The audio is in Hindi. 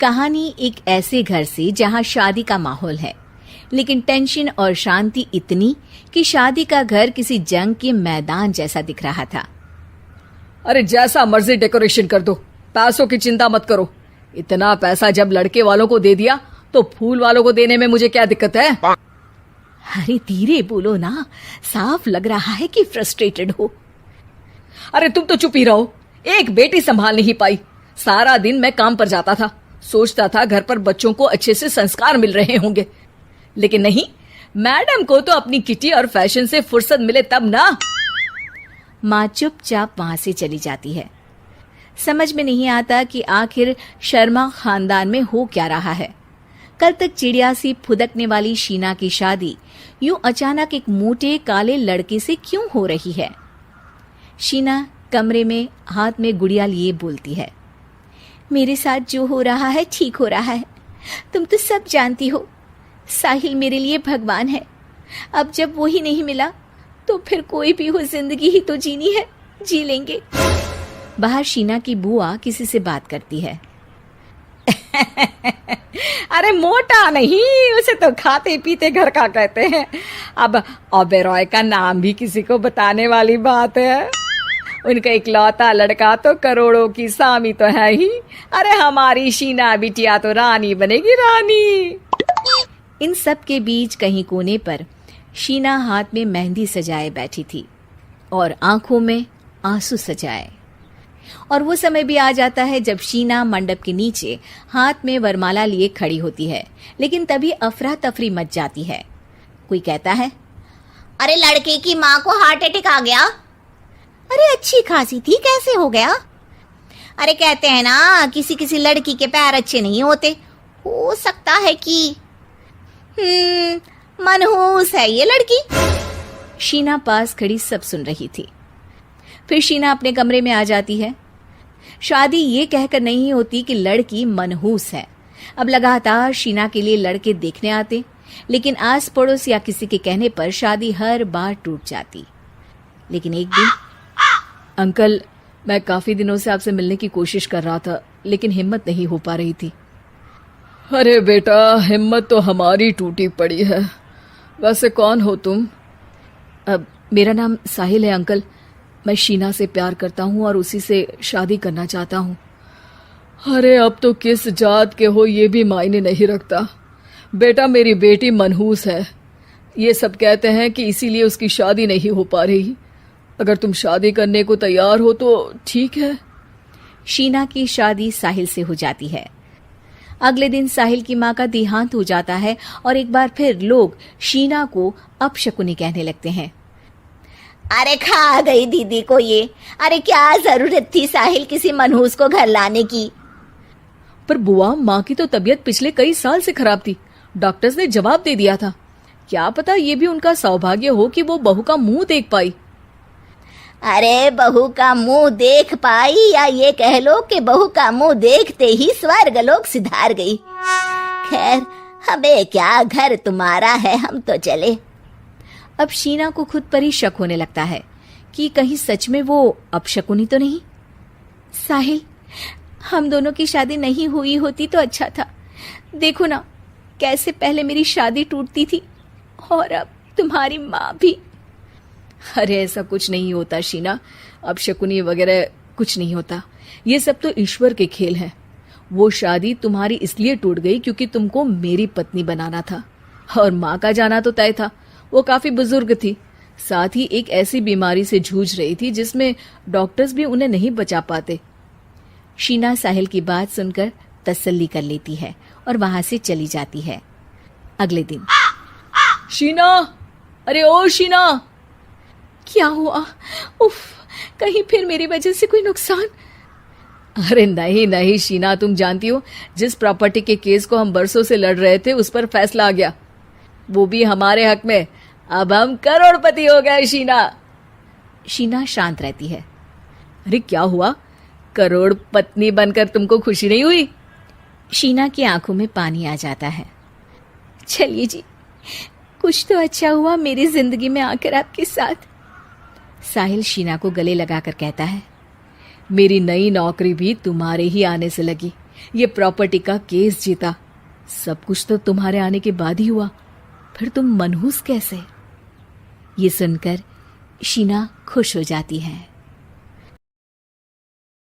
कहानी एक ऐसे घर से जहां शादी का माहौल है, लेकिन टेंशन और शांति इतनी कि शादी का घर किसी जंग के मैदान जैसा दिख रहा था। अरे जैसा मर्जी डेकोरेशन कर दो, पैसों की चिंता मत करो। इतना पैसा जब लड़के वालों को दे दिया तो फूल वालों को देने में मुझे क्या दिक्कत है? अरे धीरे बोलो ना, साफ लग रहा है कि फ्रस्ट्रेटेड हो। अरे तुम तो चुप ही रहो। एक बेटी संभाल नहीं पाई। सारा दिन मैं काम पर जाता था, सोचता था घर पर बच्चों को अच्छे से संस्कार मिल रहे होंगे, लेकिन नहीं, मैडम को तो अपनी किटी और फैशन से फुर्सत मिले तब ना। माँ चुपचाप वहां से चली जाती है। समझ में नहीं आता कि आखिर शर्मा खानदान में हो क्या रहा है। कल तक चिड़िया सी फुदकने वाली शीना की शादी यूं अचानक एक मोटे काले लड़के से क्यों हो रही है? शीना कमरे में हाथ में गुड़िया लिए बोलती है, मेरे साथ जो हो रहा है ठीक हो रहा है। तुम तो सब जानती हो, साहिल मेरे लिए भगवान है। अब जब वो ही नहीं मिला तो फिर कोई भी हो, जिंदगी ही तो जीनी है, जी लेंगे। बाहर शीना की बुआ किसी से बात करती है। अरे मोटा नहीं, उसे तो खाते पीते घर का कहते हैं। अब ओबेरॉय का नाम भी किसी को बताने वाली बात है। उनका इकलौता लड़का तो करोड़ों की सामी तो है ही। अरे हमारी शीना बिटिया तो रानी बनेगी, रानी। इन सब के बीच कहीं कोने पर शीना हाथ में मेहंदी सजाए बैठी थी और आंखों में आंसू सजाए। और वो समय भी आ जाता है जब शीना मंडप के नीचे हाथ में वरमाला लिए खड़ी होती है, लेकिन तभी अफरा तफरी मच जाती है। कोई कहता है, अरे लड़के की माँ को हार्ट अटैक आ गया। अरे अच्छी खासी थी, कैसे हो गया? अरे कहते हैं ना, किसी किसी लड़की के पैर अच्छे नहीं होते, हो सकता है कि मनहूस है ये लड़की। शीना पास खड़ी सब सुन रही थी। फिर शीना अपने कमरे में आ जाती है। शादी ये कहकर नहीं होती कि लड़की मनहूस है। अब लगातार शीना के लिए लड़के देखने आते, लेकिन आस पड़ोस या किसी के कहने पर शादी हर बार टूट जाती। लेकिन एक दिन, अंकल, मैं काफी दिनों से आपसे मिलने की कोशिश कर रहा था, लेकिन हिम्मत नहीं हो पा रही थी। अरे बेटा, हिम्मत तो हमारी टूटी पड़ी है। वैसे कौन हो तुम? अब मेरा नाम साहिल है अंकल। मैं शीना से प्यार करता हूँ और उसी से शादी करना चाहता हूँ। अरे अब तो किस जात के हो ये भी मायने नहीं रखता। बेटा, मेरी बेटी मनहूस है, ये सब कहते हैं कि इसीलिए उसकी शादी नहीं हो पा रही। अगर तुम शादी करने को तैयार हो तो ठीक है। शीना की शादी साहिल से हो जाती है। अगले दिन साहिल की माँ का देहांत हो जाता है और एक बार फिर लोग शीना को अपशकुनी कहने लगते हैं। अरे खा गई दीदी को ये। अरे क्या जरूरत थी साहिल किसी मनहूस को घर लाने की? पर बुआ, माँ की तो तबीयत पिछले कई साल से खराब थी। डॉक्टर्स ने जवाब दे दिया था। क्या पता ये भी उनका सौभाग्य हो कि वो बहू का मुंह देख पाई। अरे बहू का मुंह देख पाई, या ये कह लो कि बहू का मुंह देखते ही स्वर्ग लोक सिधार गई। खैर, हमें क्या, घर तुम्हारा है, हम तो चले। अब शीना को खुद पर ही शक होने लगता है कि कहीं सच में वो अपशकुनी तो नहीं। साहिल, हम दोनों की शादी नहीं हुई होती तो अच्छा था। देखो ना, कैसे पहले मेरी शादी टूटती थी और अब तुम्हारी माँ भी। अरे ऐसा कुछ नहीं होता शीना, अपशकुनी वगैरह कुछ नहीं होता। ये सब तो ईश्वर के खेल हैं। वो शादी तुम्हारी इसलिए टूट गई क्योंकि तुमको मेरी पत्नी बनाना था, और माँ का जाना तो तय था। वो काफी बुजुर्ग थी, साथ ही एक ऐसी बीमारी से जूझ रही थी जिसमें डॉक्टर्स भी उन्हें नहीं बचा पाते। शीना साहिल की बात सुनकर तसल्ली कर लेती है और वहां से चली जाती है। अगले दिन, शीना, अरे ओ शीना। क्या हुआ? उफ, कहीं फिर मेरी वजह से कोई नुकसान? अरे नहीं नहीं शीना, तुम जानती हो, जिस प्रॉपर्टी के केस को हम बरसों से लड़ रहे थे उस पर फैसला आ गया, वो भी हमारे हक में। अब हम करोड़पति हो गए शीना। शीना शांत रहती है। अरे क्या हुआ? करोड़ पत्नी बनकर तुमको खुशी नहीं हुई? शीना की आंखों में पानी आ जाता है। चलिए जी, कुछ तो अच्छा हुआ मेरी जिंदगी में आकर आपके साथ। साहिल शीना को गले लगाकर कहता है, मेरी नई नौकरी भी तुम्हारे ही आने से लगी। ये प्रॉपर्टी का केस जीता। सब कुछ तो तुम्हारे आने के बाद ही हुआ, फिर तुम मनहूस कैसे? ये सुनकर शीना खुश हो जाती है।